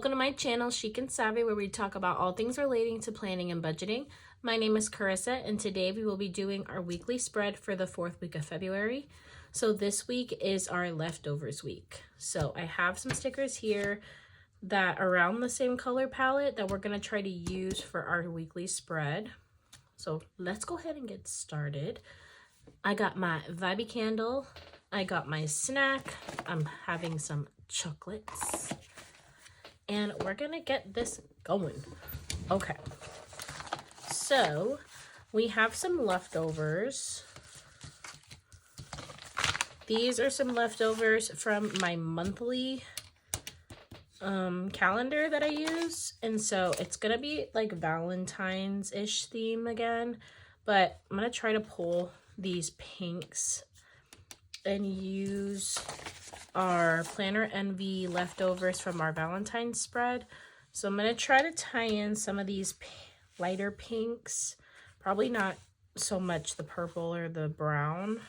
Welcome to my channel, Chic and Savvy, where we talk about all things relating to planning and budgeting. My name is Carissa, and today we will be doing our weekly spread for the 4th week of February. So this week is our leftovers week. So I have some stickers here that are around the same color palette that we're going to try to use for our weekly spread. So let's go ahead and get started. I got my vibey candle. I got my snack. I'm having some chocolates. And we're gonna get this going. Okay, so we have some leftovers. These are some leftovers from my monthly calendar that I use, and so it's gonna be like Valentine's-ish theme again, but I'm gonna try to pull these pinks and use our Planner Envy leftovers from our Valentine spread. So I'm going to try to tie in some of these lighter pinks, probably not so much the purple or the brown,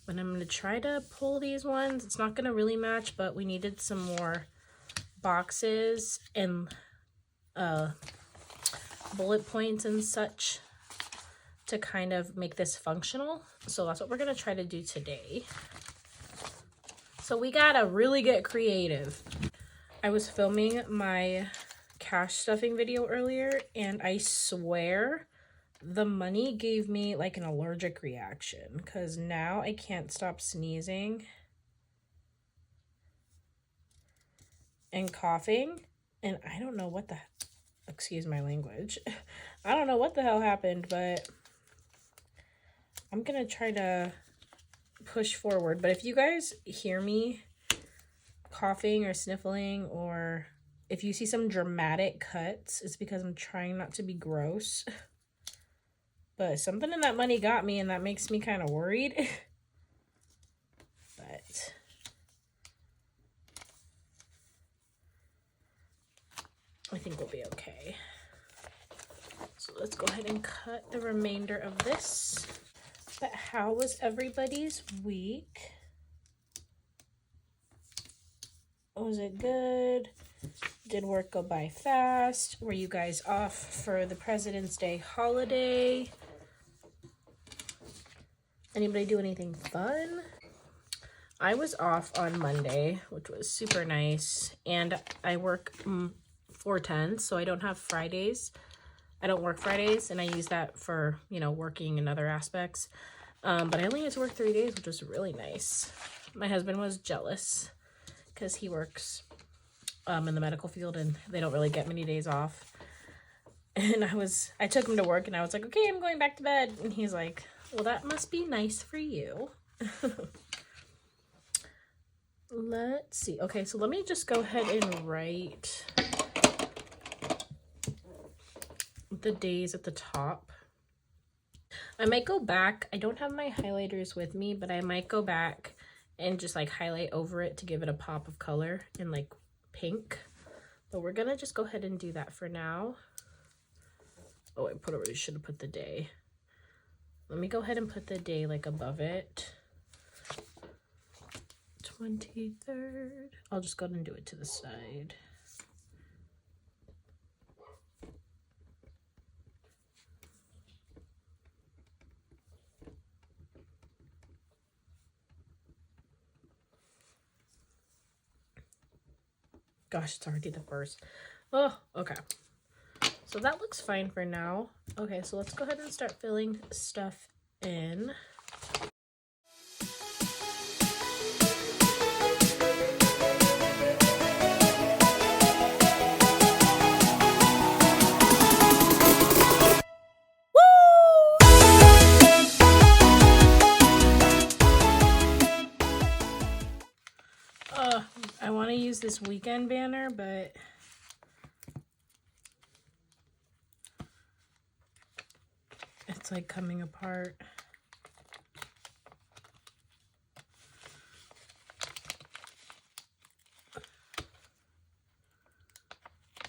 but I'm going to try to pull these ones. It's not going to really match, but we needed some more boxes and bullet points and such to kind of make this functional. So that's what we're going to try to do today. So we gotta really get creative. I was filming my cash stuffing video earlier, and I swear the money gave me like an allergic reaction because now I can't stop sneezing and coughing, and I don't know what the, excuse my language, I don't know what the hell happened, but I'm gonna try to push forward. But if you guys hear me coughing or sniffling, or if you see some dramatic cuts, it's because I'm trying not to be gross. But something in that money got me, and that makes me kind of worried. But I think we'll be okay. So let's go ahead and cut the remainder of this. But how was everybody's week? Was it good? Did work go by fast? Were you guys off for the President's Day holiday? Anybody do anything fun? I was off on Monday, which was super nice. And I work 4/10, so I don't have Fridays. I don't work Fridays, and I use that for, you know, working in other aspects. But I only had to work 3 days, which was really nice. My husband was jealous because he works in the medical field, and they don't really get many days off. And I took him to work, and I was like, okay, I'm going back to bed. And he's like, well, that must be nice for you. Let's see. Okay, so let me just go ahead and write the days at the top. I might go back. I don't have my highlighters with me, but I might go back and just like highlight over it to give it a pop of color in like pink. But we're gonna just go ahead and do that for now. Oh, I should have put the day. Let me go ahead and put the day like above it. 23rd. I'll just go ahead and do it to the side. Gosh, it's already the 1st. Oh, okay. So that looks fine for now. Okay, so let's go ahead and start filling stuff in. I want to use this weekend banner, but it's like coming apart.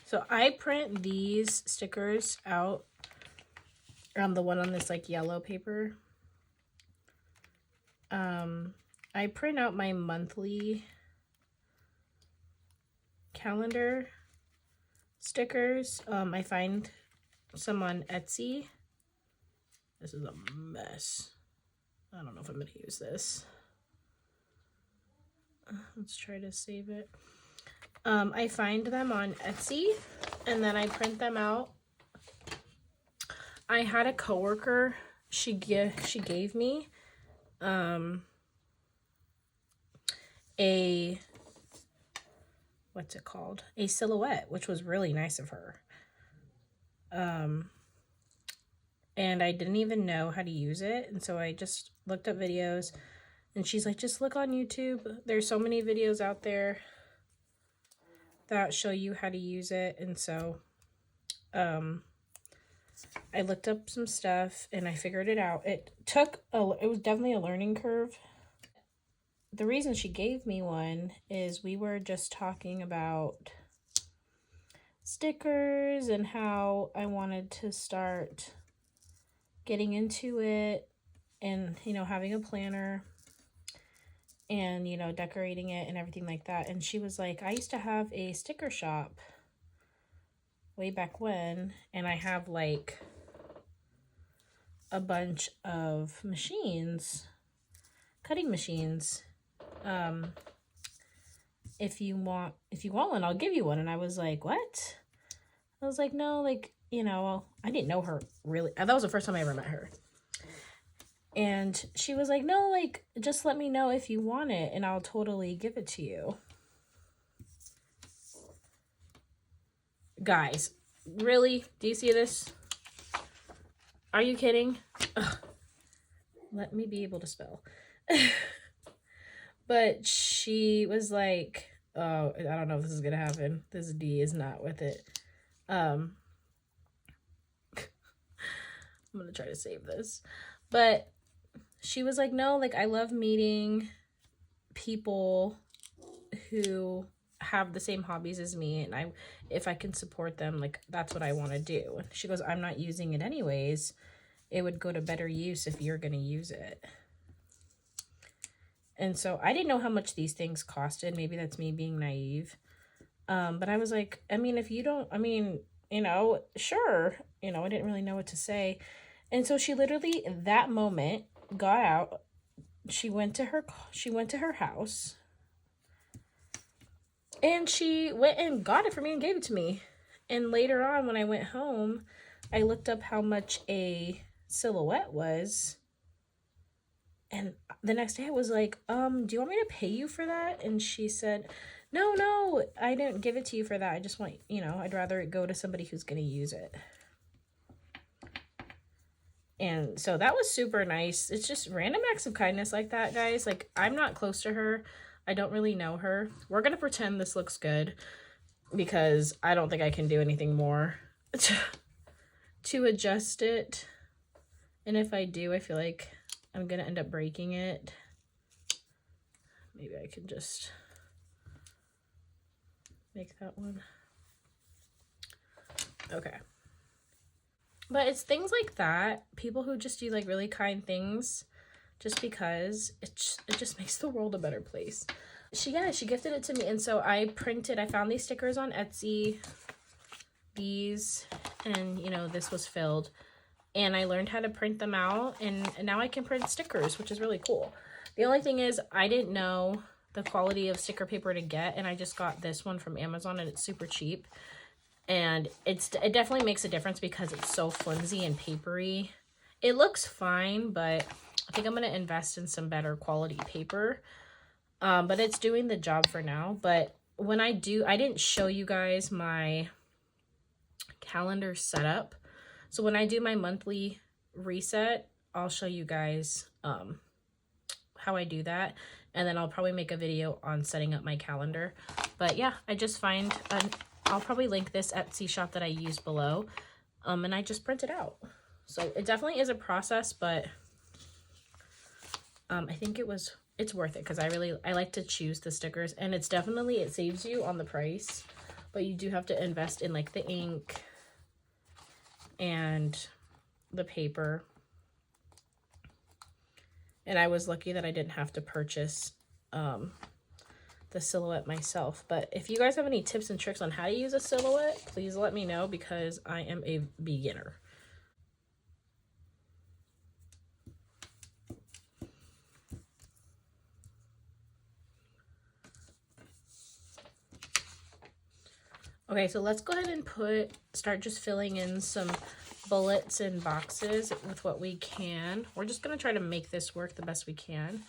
So I print these stickers out, the one on this like yellow paper. I print out my monthly calendar stickers. I find some on Etsy. This is a mess. I don't know if I'm going to use this. Let's try to save it. I find them on Etsy and then I print them out. I had a coworker, she gave me a, what's it called? A silhouette, which was really nice of her. And I didn't even know how to use it. And so I just looked up videos and she's like, just look on YouTube. There's so many videos out there that show you how to use it. And so, I looked up some stuff and I figured it out. It was definitely a learning curve. The reason she gave me one is we were just talking about stickers and how I wanted to start getting into it and, you know, having a planner and, you know, decorating it and everything like that. And she was like, I used to have a sticker shop way back when, and I have like a bunch of machines, cutting machines. If you want one, I'll give you one. And I was like, what? I was like, no, like, you know, I didn't know her really. That was the first time I ever met her. And she was like, no, like, just let me know if you want it and I'll totally give it to you. Guys, really? Do you see this? Are you kidding? Ugh. Let me be able to spell. But she was like, oh, I don't know if this is going to happen. This D is not with it. I'm going to try to save this. But she was like, no, like, I love meeting people who have the same hobbies as me. And if I can support them, like, that's what I want to do. She goes, I'm not using it anyways. It would go to better use if you're going to use it. And so I didn't know how much these things costed. Maybe that's me being naive. But I was like, I mean, if you don't, I mean, you know, sure. You know, I didn't really know what to say. And so she literally, that moment, got out. She went to her house. And she went and got it for me and gave it to me. And later on, when I went home, I looked up how much a silhouette was. And the next day I was like, do you want me to pay you for that? And she said, no, I didn't give it to you for that. I just want, you know, I'd rather it go to somebody who's going to use it. And so that was super nice. It's just random acts of kindness like that, guys. Like, I'm not close to her. I don't really know her. We're going to pretend this looks good because I don't think I can do anything more to adjust it. And if I do, I feel like I'm going to end up breaking it. Maybe I can just make that one. Okay. But it's things like that. People who just do like really kind things just because it just makes the world a better place. She gifted it to me. And so I found these stickers on Etsy. These, and you know, this was filled. And I learned how to print them out, and now I can print stickers, which is really cool. The only thing is I didn't know the quality of sticker paper to get, and I just got this one from Amazon, and it's super cheap. And it definitely makes a difference because it's so flimsy and papery. It looks fine, but I think I'm going to invest in some better quality paper. But it's doing the job for now. But when I didn't show you guys my calendar setup. So when I do my monthly reset, I'll show you guys how I do that. And then I'll probably make a video on setting up my calendar. But yeah, I just find, I'll probably link this Etsy shop that I use below. And I just print it out. So it definitely is a process, but I think it's worth it because I like to choose the stickers. And it saves you on the price. But you do have to invest in like the ink and the paper. And I was lucky that I didn't have to purchase the silhouette myself. But if you guys have any tips and tricks on how to use a silhouette, please let me know because I am a beginner. Okay, so let's go ahead and start just filling in some bullets and boxes with what we can. We're just going to try to make this work the best we can.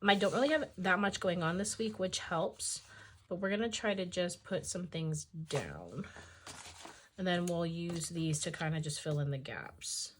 I don't really have that much going on this week, which helps, but we're going to try to just put some things down. And then we'll use these to kind of just fill in the gaps.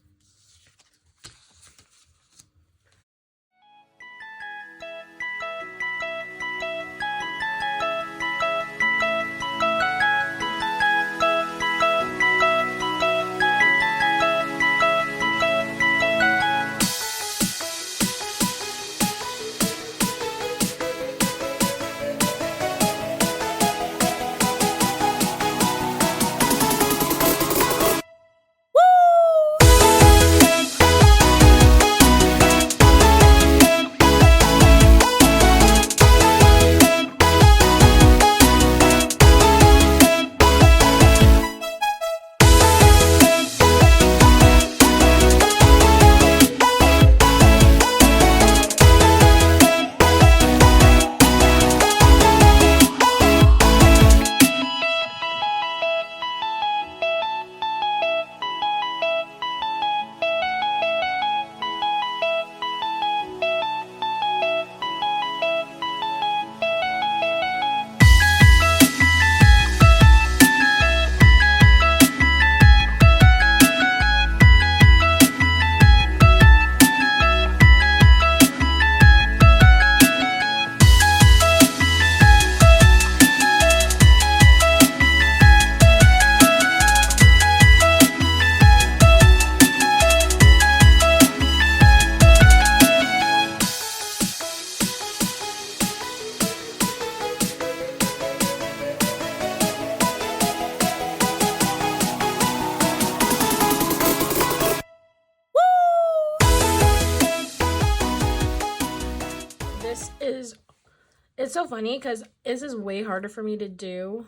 It's so funny because this is way harder for me to do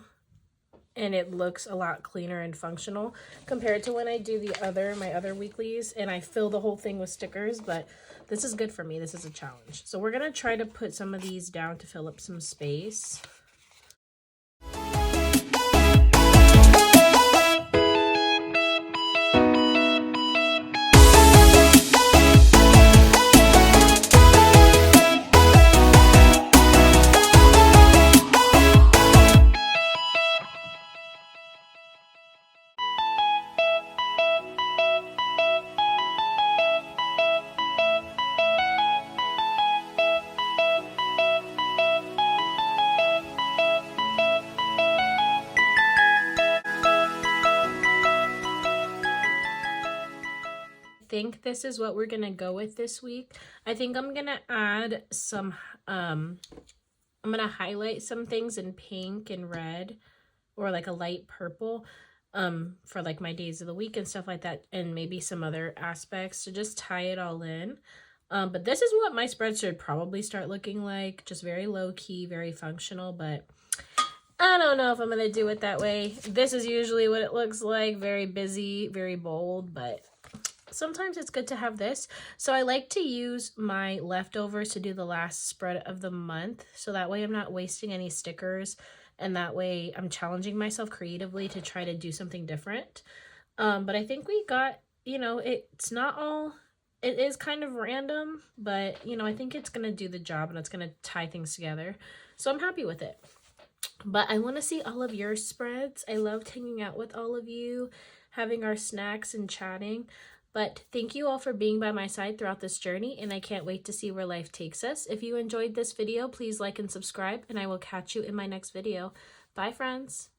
and it looks a lot cleaner and functional compared to when I do my other weeklies and I fill the whole thing with stickers, but this is good for me. This is a challenge. So we're going to try to put some of these down to fill up some space. Think this is what we're gonna go with this week. I think I'm gonna add some I'm gonna highlight some things in pink and red or like a light purple for like my days of the week and stuff like that, and maybe some other aspects to just tie it all in. But this is what my spread should probably start looking like, just very low-key, very functional, but I don't know if I'm gonna do it that way. This is usually what it looks like, very busy, very bold, but sometimes it's good to have this. So I like to use my leftovers to do the last spread of the month. So that way I'm not wasting any stickers. And that way I'm challenging myself creatively to try to do something different. But I think we got, you know, it's not all, it is kind of random, but you know, I think it's going to do the job and it's going to tie things together. So I'm happy with it. But I want to see all of your spreads. I loved hanging out with all of you, having our snacks and chatting. But thank you all for being by my side throughout this journey, and I can't wait to see where life takes us. If you enjoyed this video, please like and subscribe, and I will catch you in my next video. Bye, friends.